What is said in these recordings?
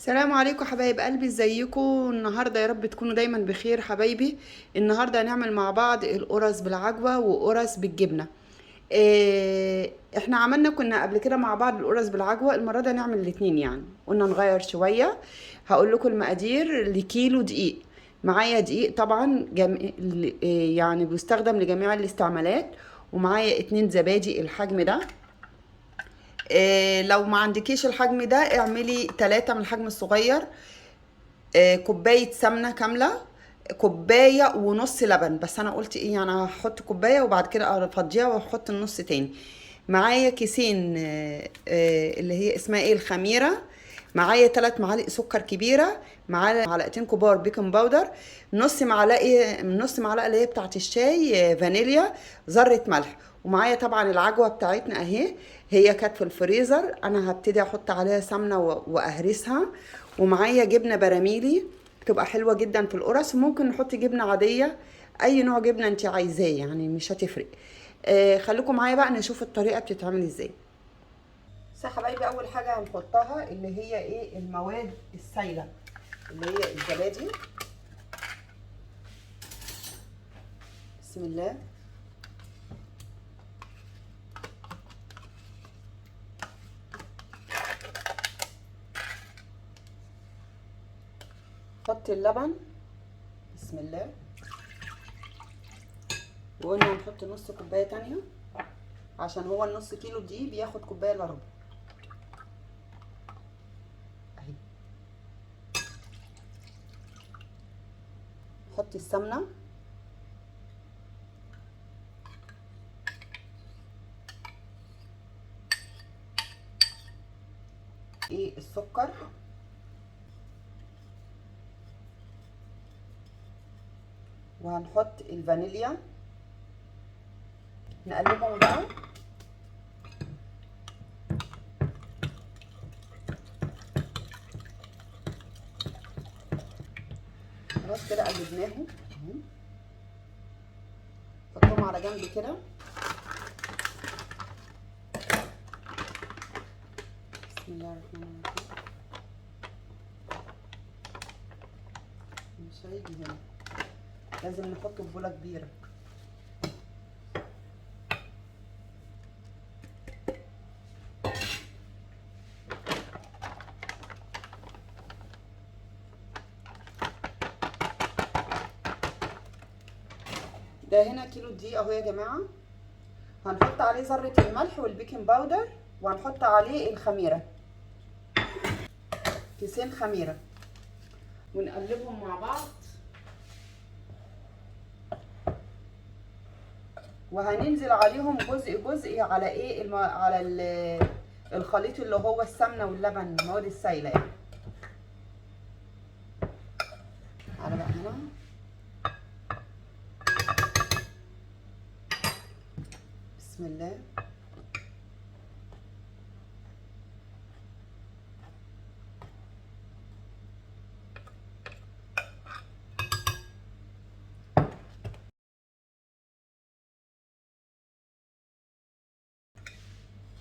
السلام عليكم حبايب قلبي، ازيكم النهارده؟ يا رب تكونوا دايما بخير حبايبي. النهارده هنعمل مع بعض القرص بالعجوه وقرص بالجبنه. احنا كنا قبل كده مع بعض القرص بالعجوه، المره دي هنعمل الاتنين، يعني قلنا نغير شويه. هقول لكم المقادير لكيلو دقيق. معايا دقيق طبعا يعني بيستخدم لجميع الاستعمالات. ومعايا 2 زبادي الحجم ده. لو ما عندكيش الحجم ده اعملي 3 من الحجم الصغير. كوباية سمنة كاملة. كوباية ونص لبن، بس انا قلت ايه يعني هحط كوباية وبعد كده افضيها واحط النص تاني. معايا كيسين اللي هي اسمها ايه، الخميرة. معايا 3 معالق سكر كبيرة. معايا معلقتين كبار بيكنج باودر. نص معلقة اللي هي بتاعت الشاي فانيليا. ذرة ملح. ومعايا طبعا العجوة بتاعتنا اهي. هي كانت في الفريزر، انا هبتدي احط عليها سمنة واهرسها. ومعايا جبنة براميلي. بتبقى حلوة جدا في القرص، وممكن نحط جبنة عادية. اي نوع جبنة انت عايزاه يعني مش هتفرق. خليكم معايا بقى نشوف الطريقة بتتعمل ازاي. بس يا حبايبي، اول حاجة هنحطها اللي هي ايه، المواد السايلة اللي هي الزبادي. بسم الله. حط اللبن. بسم الله. وقلنا هنحط نص كوباية تانية، عشان هو النص كيلو دي بياخد كوباية الا ربع. اهي. حط السمنة. ايه السكر. وهنحط الفانيليا. نقلبهم بقى. خلاص كده قلبناهم اهو. حطهم على جنب كده. بسم الله الرحمن الرحيم. مش هيجي هنا، لازم نحطه في بوله كبيره. ده هنا كيلو دقيق اهو يا جماعه. هنحط عليه ذره الملح والبيكنج باودر، وهنحط عليه الخميره. كيسين خميره. ونقلبهم مع بعض. وهننزل عليهم جزء جزء على ايه على الخليط اللي هو السمنه واللبن، المواد السائله يعني. على بقى هنا. بسم الله.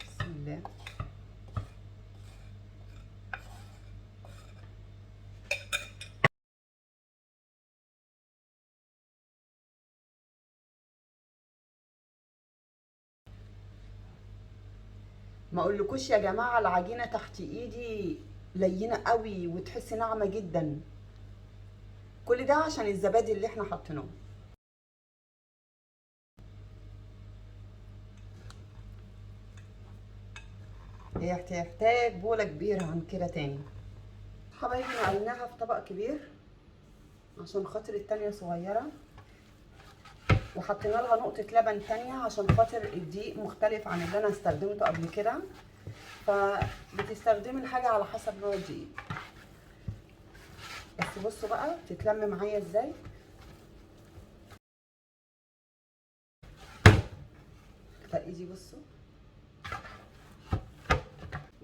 بسم الله. ما اقولكوش يا جماعه، العجينه تحت ايدي لينه قوي وتحسي ناعمه جدا. كل ده عشان الزبادي اللي احنا حاطينه. هي هتحتاج بوله كبيره عن كده تاني. حبايبي نقلناها في طبق كبير عشان خاطر التانية صغيره. وحطينا لها نقطه لبن تانية عشان خاطر الدقيق مختلف عن اللي انا استخدمته قبل كده. فبتستخدمي الحاجه على حسب نوع الدقيق. بس بصوا بقى تتلم معايا ازاي. فايدي بصوا.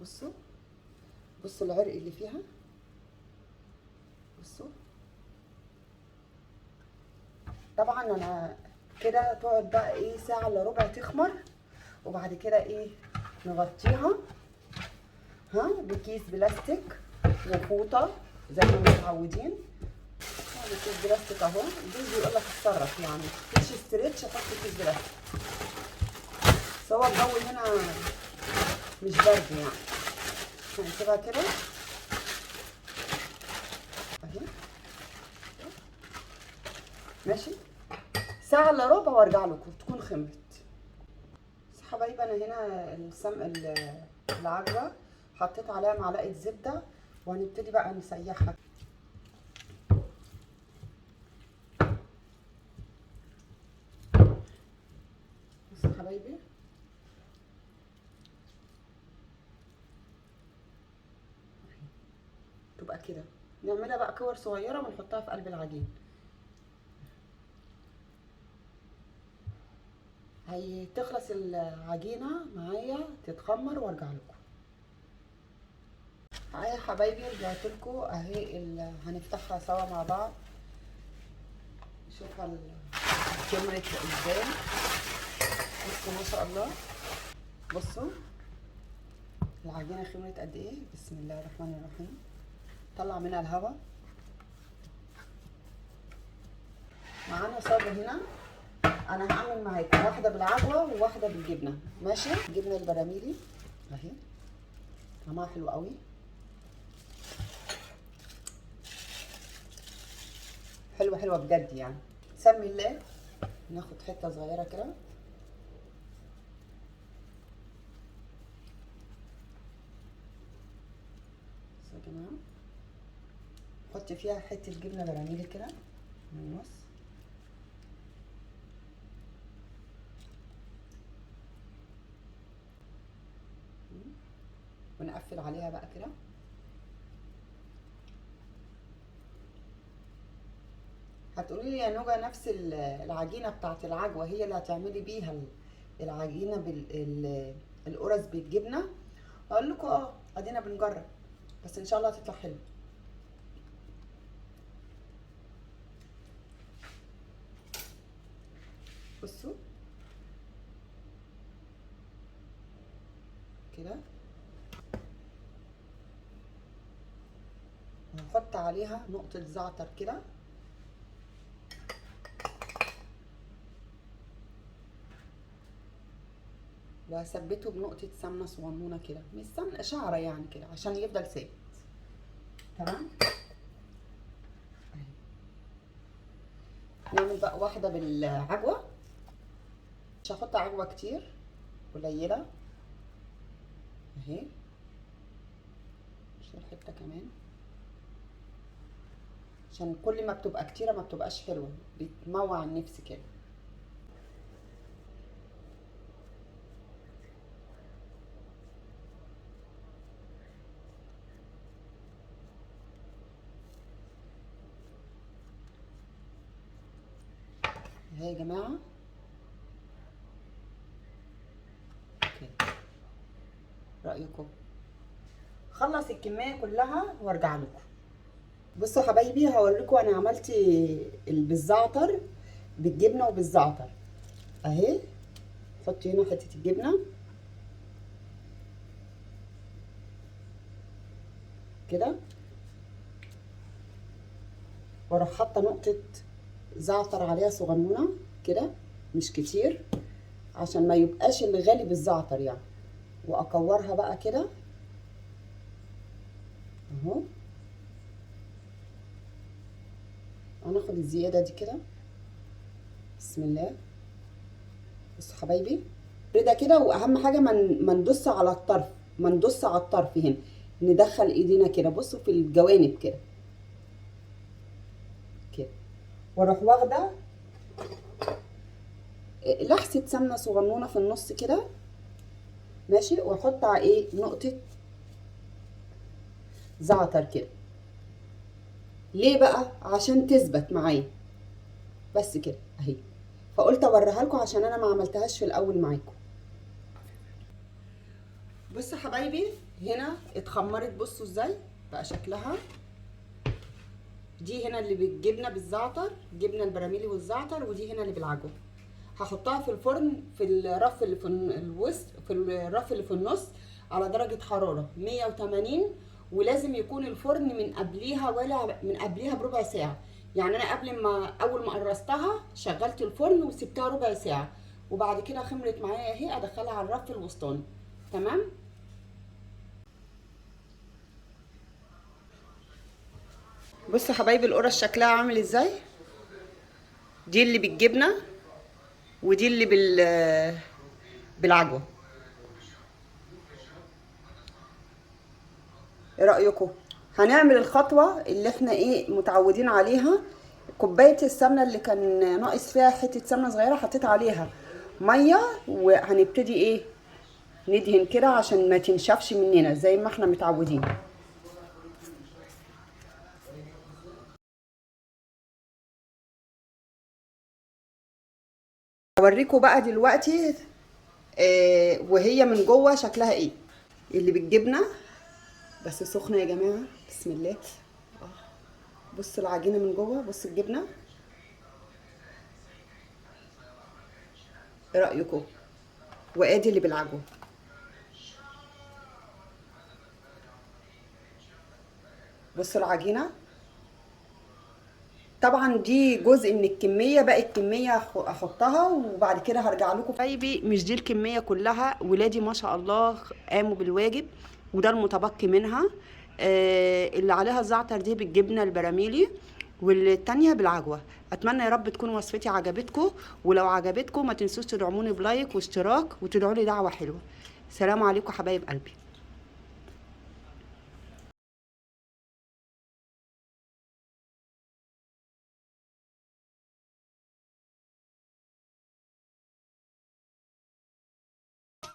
بصوا. بصوا العرق اللي فيها. بصوا. طبعا انا كده تقعد بقى ايه ساعه الا ربع تخمر. وبعد كده ايه نغطيها بكيس بلاستيك وفوطه زي ما متعودين. يعني كيس بلاستيك اهو، الجوز بيقول لك اتصرف، يعني مفيش استريتش احط كيس بلاستيك، بس هو الجو هنا مش برد يعني. هنسيبها كده اهي ماشي، ساعة الا ربع وارجع لكم تكون خمرت. بس حبايبي انا هنا العجوة حطيت عليها معلقة زبدة، وهنبتدي بقى نسيحها. بصوا حبايبي تبقى كده، نعملها بقى كور صغيرة ونحطها في قلب العجين. هتخلص العجينة معايا تتخمر وارجع لكم. اهي يا حبايبي رجعت لكم اهي هنفتحها سوا مع بعض. شوفها كملت ازاي، بصوا ما شاء الله. بصوا العجينة خمرت قد ايه، بسم الله الرحمن الرحيم. طلع منها الهواء. معانا صاجة هنا، انا هعمل معاكم واحده بالعجوه وواحده بالجبنه، ماشي. جبنه البراميلي اهي طعمها حلو قوي. حلوه حلوه بجد يعني. سمي الله. ناخد حته صغيره كده، بصوا يا جماعه، حطي فيها حته جبنه براميلي كده من النص، ونقفل عليها بقى كده. هتقولي لي يا نوجا نفس العجينه بتاعت العجوه هي اللي هتعملي بيها العجينه القرص بالجبنه؟ اقول لكم اه، ادينا بنجرب، بس ان شاء الله هتطلع حلو. بصوا كده، وهحط عليها نقطة زعتر كده، وهثبته بنقطة سمنة صغنونة كده، مش سمنة، شعرة يعني كده عشان يفضل ثابت. تمام. نعمل بقى واحدة بالعجوة، مش هحط عجوة كتير، قليلة اهي. شيل حتة كمان، عشان كل ما بتبقى كتيرة ما بتبقاش حلوة، بتموع النفس كده. اهي يا جماعة كده، رأيكم؟ خلص الكمية كلها وارجع لكم. بصوا حبايبي هوريكم انا عملت بالزعتر، بالجبنه وبالزعتر اهي. حطي هنا حته الجبنه كده، واروح حاطه نقطه زعتر عليها صغنونه كده، مش كتير عشان ما يبقاش اللي غالي بالزعتر يعني. واكورها بقى كده اهو. هناخد الزياده دي كده، بسم الله. بصوا حبايبي كده كده، واهم حاجه ما ندوس على الطرف، ما ندوس على الطرف هنا، ندخل ايدينا كده، بصوا في الجوانب كده كده، واروح واخده لحسه سمنه صغنونه في النص كده، ماشي. واحط على ايه نقطه زعتر كده. ليه بقى؟ عشان تثبت معايا بس كده اهي. فقلت اوريها لكم عشان انا ما عملتهاش في الاول معاكم. بصوا حبايبي هنا اتخمرت، بصوا ازاي بقى شكلها. دي هنا اللي بالجبنه بالزعتر، جبنه البراميلي والزعتر، ودي هنا اللي بالعجوه. هحطها في الفرن في الرف اللي في الوسط، في الرف اللي في النص على درجه حراره 180، ولازم يكون الفرن من قبليها ولا من قبليها بربع ساعه. يعني انا قبل ما اول ما قرصتها شغلت الفرن وسبتها ربع ساعه، وبعد كده خمرت معايا اهي، ادخلها على الرف الوسطاني. تمام. بصوا يا حبايبي القرص شكلها عامل ازاي. دي اللي بالجبنه ودي اللي بالعجوه. ايه رايكم؟ هنعمل الخطوه اللي احنا ايه متعودين عليها. كوبايه السمنه اللي كان ناقص فيها حته سمنه صغيره حطيت عليها ميه، وهنبتدي ايه ندهن كده عشان ما تنشفش مننا زي ما احنا متعودين. اوريكم بقى دلوقتي وهي من جوه شكلها ايه. اللي بالجبنه بس سخنه يا جماعه، بسم الله. بصوا العجينه من جوه، بصوا الجبنه. ايه رايكم؟ وادي اللي بالعجوه. بصوا العجينه. طبعا دي جزء من الكميه، باقي الكميه احطها وبعد كده هرجع لكم. حبايبي مش دي الكميه كلها، ولادي ما شاء الله قاموا بالواجب، وده المتبقي منها. اللي عليها الزعتر دي بالجبنه البراميلي، والتانية بالعجوة. اتمنى يا رب تكون وصفتي عجبتكم، ولو عجبتكم ما تنسوش تدعموني بلايك واشتراك وتدعوا لي دعوة حلوة. سلام عليكم حبايب قلبي.